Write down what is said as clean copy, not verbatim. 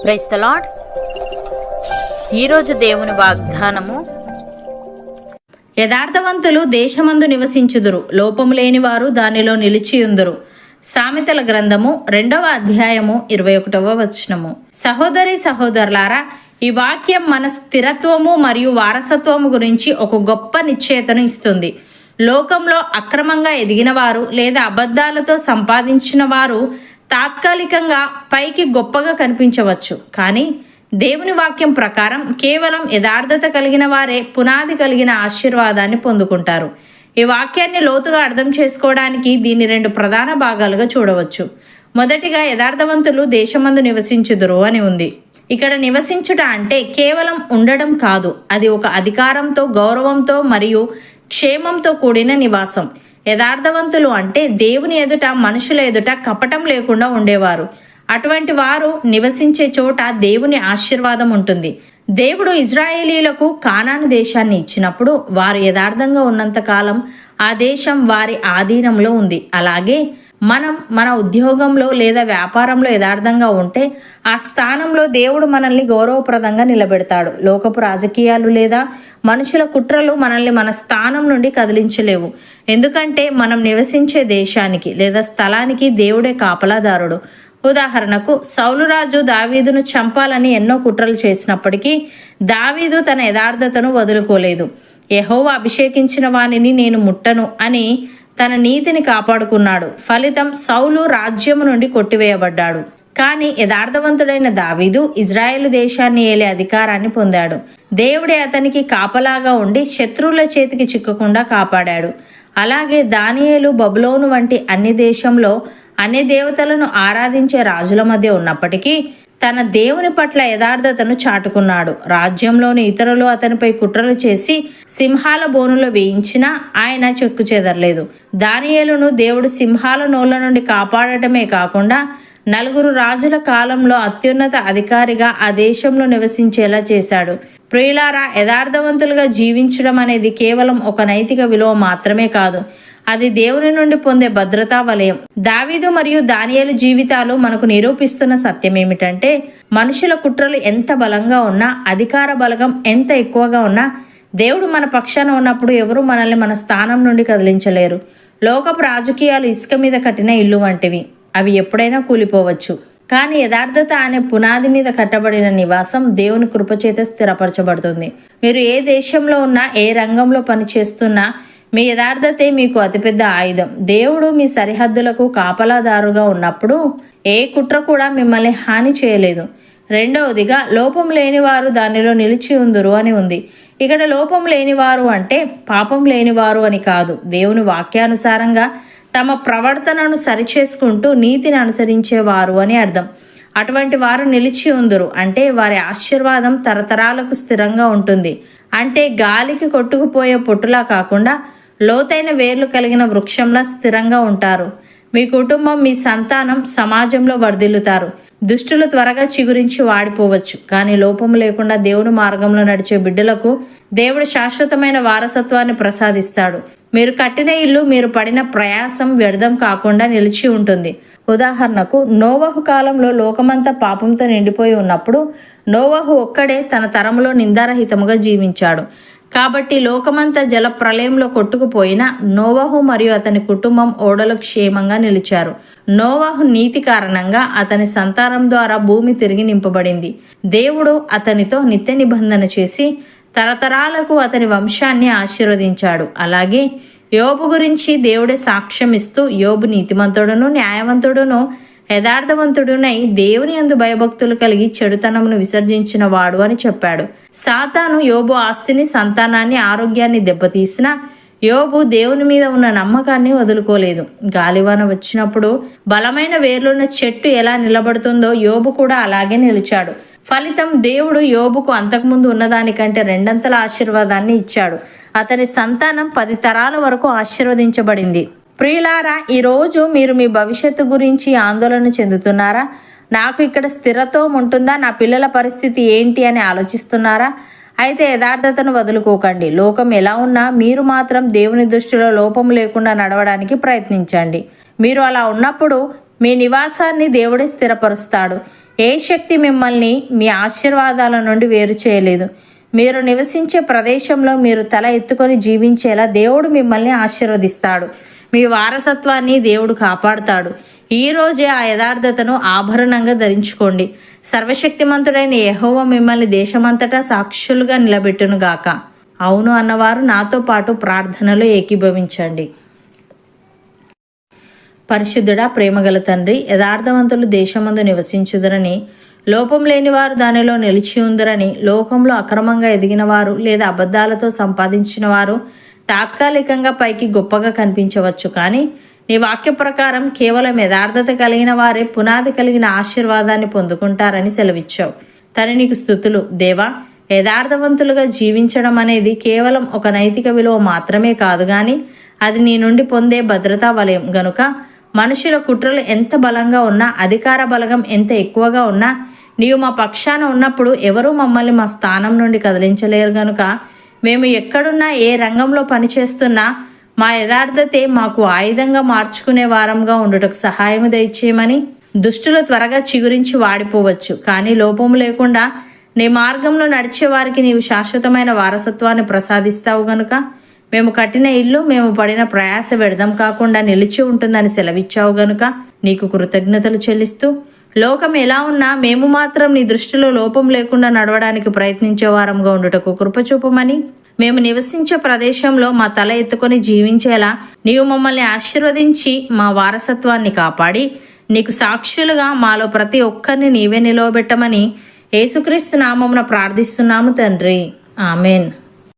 Praise the lord. ఈరోజు దేవుని వాగ్దానము, యథార్థవంతులు దేశమందు నివసించుదురు, లోపము లేని వారు దానిలో నిలిచియుందురు. సామెతల గ్రంథము 2వ అధ్యాయము 21వ వచనము. సహోదరి సహోదరులారా, ఈ వాక్యం మన స్థిరత్వము మరియు వారసత్వము గురించి ఒక గొప్ప నిశ్చయతను ఇస్తుంది. లోకంలో అక్రమంగా ఎదిగిన వారు లేదా అబద్ధాలతో సంపాదించిన వారు తాత్కాలికంగా పైకి గొప్పగా కనిపించవచ్చు, కానీ దేవుని వాక్యం ప్రకారం కేవలం యథార్థత కలిగిన వారే పునాది కలిగిన ఆశీర్వాదాన్ని పొందుకుంటారు. ఈ వాక్యాన్ని లోతుగా అర్థం చేసుకోవడానికి దీన్ని 2 ప్రధాన భాగాలుగా చూడవచ్చు. మొదటిగా, యథార్థవంతులు దేశమందు నివసించుదురు అని ఉంది. ఇక్కడ నివసించుట అంటే కేవలం ఉండడం కాదు, అది ఒక అధికారంతో, గౌరవంతో మరియు క్షేమంతో కూడిన నివాసం. యథార్థవంతులు అంటే దేవుని ఎదుట, మనుషుల ఎదుట కపటం లేకుండా ఉండేవారు. అటువంటి వారు నివసించే చోట దేవుని ఆశీర్వాదం ఉంటుంది. దేవుడు ఇజ్రాయేలీలకు కానాను దేశాన్ని ఇచ్చినప్పుడు వారు యథార్థంగా ఉన్నంత కాలం ఆ దేశం వారి ఆధీనంలో ఉంది. అలాగే మనం మన ఉద్యోగంలో లేదా వ్యాపారంలో యథార్థంగా ఉంటే ఆ స్థానంలో దేవుడు మనల్ని గౌరవప్రదంగా నిలబెడతాడు. లోకపు రాజకీయాలు లేదా మనుషుల కుట్రలు మనల్ని మన స్థానం నుండి కదిలించలేవు. ఎందుకంటే మనం నివసించే దేశానికి లేదా స్థలానికి దేవుడే కాపలాదారుడు. ఉదాహరణకు, సౌలు రాజు దావీదును చంపాలని ఎన్నో కుట్రలు చేసినప్పటికీ దావీదు తన యథార్థతను వదులుకోలేదు. యెహోవా అభిషేకించిన వానిని నేను ముట్టను అని తన నీతిని కాపాడుకున్నాడు. ఫలితం, సౌలు రాజ్యము నుండి కొట్టివేయబడ్డాడు. కానీ యథార్థవంతుడైన దావీదు ఇజ్రాయేలు దేశాన్ని ఏలే అధికారాన్ని పొందాడు. దేవుడే అతనికి కాపలాగా ఉండి శత్రువుల చేతికి చిక్కకుండా కాపాడాడు. అలాగే దానియేలు బబులోను వంటి అన్ని దేశంలో అన్ని దేవతలను ఆరాధించే రాజుల మధ్య ఉన్నప్పటికీ తన దేవుని పట్ల యథార్థతను చాటుకున్నాడు. రాజ్యంలోని ఇతరులు అతనిపై కుట్రలు చేసి సింహాల బోనులో వేయించినా ఆయన చెక్కు చెదరలేదు. దానియేలును దేవుడు సింహాల నోళ్ల నుండి కాపాడటమే కాకుండా 4 రాజుల కాలంలో అత్యున్నత అధికారిగా ఆ దేశంలో నివసించేలా చేశాడు. ప్రియులారా, యథార్థవంతులుగా జీవించడం అనేది కేవలం ఒక నైతిక విలువ మాత్రమే కాదు, అది దేవుని నుండి పొందే భద్రతా వలయం. దావీదు మరియు దానియేలు జీవితాలు మనకు నిరూపిస్తున్న సత్యం ఏమిటంటే, మనుషుల కుట్రలు ఎంత బలంగా ఉన్నా, అధికార బలగం ఎంత ఎక్కువగా ఉన్నా, దేవుడు మన పక్షాన ఉన్నప్పుడు ఎవరు మనల్ని మన స్థానం నుండి కదిలించలేరు. లోకపు రాజకీయాలు ఇసుక మీద కట్టిన ఇల్లు వంటివి, అవి ఎప్పుడైనా కూలిపోవచ్చు. కానీ యథార్థత అనే పునాది మీద కట్టబడిన నివాసం దేవుని కృపచేత స్థిరపరచబడుతుంది. మీరు ఏ దేశంలో ఉన్నా, ఏ రంగంలో పనిచేస్తున్నా, మీ యథార్థతే మీకు అతిపెద్ద ఆయుధం. దేవుడు మీ సరిహద్దులకు కాపలాదారుగా ఉన్నప్పుడు ఏ కుట్ర కూడా మిమ్మల్ని హాని చేయలేదు. రెండవదిగా, లోపం లేనివారు దానిలో నిలిచి ఉందురు అని ఉంది. ఇక్కడ లోపం లేనివారు అంటే పాపం లేనివారు అని కాదు, దేవుని వాక్యానుసారంగా తమ ప్రవర్తనను సరిచేసుకుంటూ నీతిని అనుసరించేవారు అని అర్థం. అటువంటి వారు నిలిచి ఉందురు అంటే వారి ఆశీర్వాదం తరతరాలకు స్థిరంగా ఉంటుంది. అంటే గాలికి కొట్టుకుపోయే పొట్టులా కాకుండా లోతైన వేర్లు కలిగిన వృక్షంలా స్థిరంగా ఉంటారు. మీ కుటుంబం, మీ సంతానం సమాజంలో వర్ధిల్లుతారు. దుష్టులు త్వరగా చిగురించి వాడిపోవచ్చు, కానీ లోపము లేకుండా దేవుని మార్గంలో నడిచే బిడ్డలకు దేవుడు శాశ్వతమైన వారసత్వాన్ని ప్రసాదిస్తాడు. మీరు కట్టిన ఇల్లు, మీరు పడిన ప్రయాసం వ్యర్థం కాకుండా నిలిచి ఉంటుంది. ఉదాహరణకు, నోవహు కాలంలో లోకమంతా పాపంతో నిండిపోయి ఉన్నప్పుడు నోవహు ఒక్కడే తన తరములో నిందారహితముగా జీవించాడు. కాబట్టి లోకమంతా జల ప్రళయంలో కొట్టుకుపోయినా నోవహు మరియు అతని కుటుంబం ఓడలో క్షేమంగా నిలిచారు. నోవహు నీతి కారణంగా అతని సంతానం ద్వారా భూమి తిరిగి నింపబడింది. దేవుడు అతనితో నిత్య నిబంధన చేసి తరతరాలకు అతని వంశాన్ని ఆశీర్వదించాడు. అలాగే యోబు గురించి దేవుడే సాక్ష్యం ఇస్తూ, యోబు నీతిమంతుడును, న్యాయవంతుడును, యథార్థవంతుడునై దేవుని యందు భయభక్తులు కలిగి చెడుతనమును విసర్జించిన వాడు అని చెప్పాడు. సాతాను యోబు ఆస్తిని, సంతానాన్ని, ఆరోగ్యాన్ని దెబ్బతీసినా యోబు దేవుని మీద ఉన్న నమ్మకాన్ని వదులుకోలేదు. గాలివాన వచ్చినప్పుడు బలమైన వేర్లున్న చెట్టు ఎలా నిలబడుతుందో యోబు కూడా అలాగే నిలిచాడు. ఫలితం, దేవుడు యోబుకు అంతకుముందు ఉన్నదానికంటే 2 ఆశీర్వాదాన్ని ఇచ్చాడు. అతని సంతానం 10 తరాల వరకు ఆశీర్వదించబడింది. ప్రియులారా, ఈరోజు మీరు మీ భవిష్యత్తు గురించి ఆందోళన చెందుతున్నారా? నాకు ఇక్కడ స్థిరత్వం ఉంటుందా, నా పిల్లల పరిస్థితి ఏంటి అని ఆలోచిస్తున్నారా? అయితే యథార్థతను వదులుకోకండి. లోకం ఎలా ఉన్నా మీరు మాత్రం దేవుని దృష్టిలో లోపం లేకుండా నడవడానికి ప్రయత్నించండి. మీరు అలా ఉన్నప్పుడు మీ నివాసాన్ని దేవుడే స్థిరపరుస్తాడు. ఏ శక్తి మిమ్మల్ని మీ ఆశీర్వాదాల నుండి వేరు చేయలేదు. మీరు నివసించే ప్రదేశంలో మీరు తల ఎత్తుకొని జీవించేలా దేవుడు మిమ్మల్ని ఆశీర్వదిస్తాడు. మీ వారసత్వాన్ని దేవుడు కాపాడుతాడు. ఈ రోజే ఆ యథార్థతను ఆభరణంగా ధరించుకోండి. సర్వశక్తిమంతుడైన యెహోవా మిమ్మల్ని దేశమంతటా సాక్షులుగా నిలబెట్టునుగాక. అవును అన్నవారు నాతో పాటు ప్రార్థనలో ఏకీభవించండి. పరిశుద్ధుడా, ప్రేమగల తండ్రి, యథార్థవంతులు దేశమందు నివసించుదురని, లోపం లేని వారు దానిలో నిలిచి ఉందరని, లోకంలో అక్రమంగా ఎదిగిన వారు లేదా అబద్ధాలతో సంపాదించిన వారు తాత్కాలికంగా పైకి గొప్పగా కనిపించవచ్చు, కానీ నీ వాక్య ప్రకారం కేవలం యథార్థత కలిగిన వారే పునాది కలిగిన ఆశీర్వాదాన్ని పొందుకుంటారని సెలవిచ్చావు. తని నీకు స్తుతులు దేవా. యథార్థవంతులుగా జీవించడం అనేది కేవలం ఒక నైతిక విలువ మాత్రమే కాదు, కానీ అది నీ నుండి పొందే భద్రతా వలయం గనుక మనుషుల కుట్రలు ఎంత బలంగా ఉన్నా, అధికార బలగం ఎంత ఎక్కువగా ఉన్నా, నీవు మా పక్షాన ఉన్నప్పుడు ఎవరూ మమ్మల్ని మా స్థానం నుండి కదిలించలేరు గనుక మేము ఎక్కడున్నా, ఏ రంగంలో పనిచేస్తున్నా మా యథార్థతే మాకు ఆయుధంగా మార్చుకునే వారంగా ఉండుటకు సహాయము దయచేయమని. దుష్టులు త్వరగా చిగురించి వాడిపోవచ్చు, కానీ లోపము లేకుండా నీ మార్గంలో నడిచే వారికి నీవు శాశ్వతమైన వారసత్వాన్ని ప్రసాదిస్తావు గనుక మేము కట్టిన ఇల్లు మేము పడిన ప్రయాస వ్యర్థం కాకుండా నిలిచి ఉంటుందని సెలవిచ్చావు గనుక నీకు కృతజ్ఞతలు చెల్లిస్తూ, లోకం ఎలా ఉన్నా మేము మాత్రం నీ దృష్టిలో లోపం లేకుండా నడవడానికి ప్రయత్నించే వారంగా ఉండుటకు కృపచూపమని, మేము నివసించే ప్రదేశంలో మా తల ఎత్తుకొని జీవించేలా నీవు మమ్మల్ని ఆశీర్వదించి మా వారసత్వాన్ని కాపాడి నీకు సాక్షులుగా మాలో ప్రతి ఒక్కరిని నీవే నిలవబెట్టమని యేసుక్రీస్తు నామమున ప్రార్థిస్తున్నాము తండ్రి. ఆమెన్.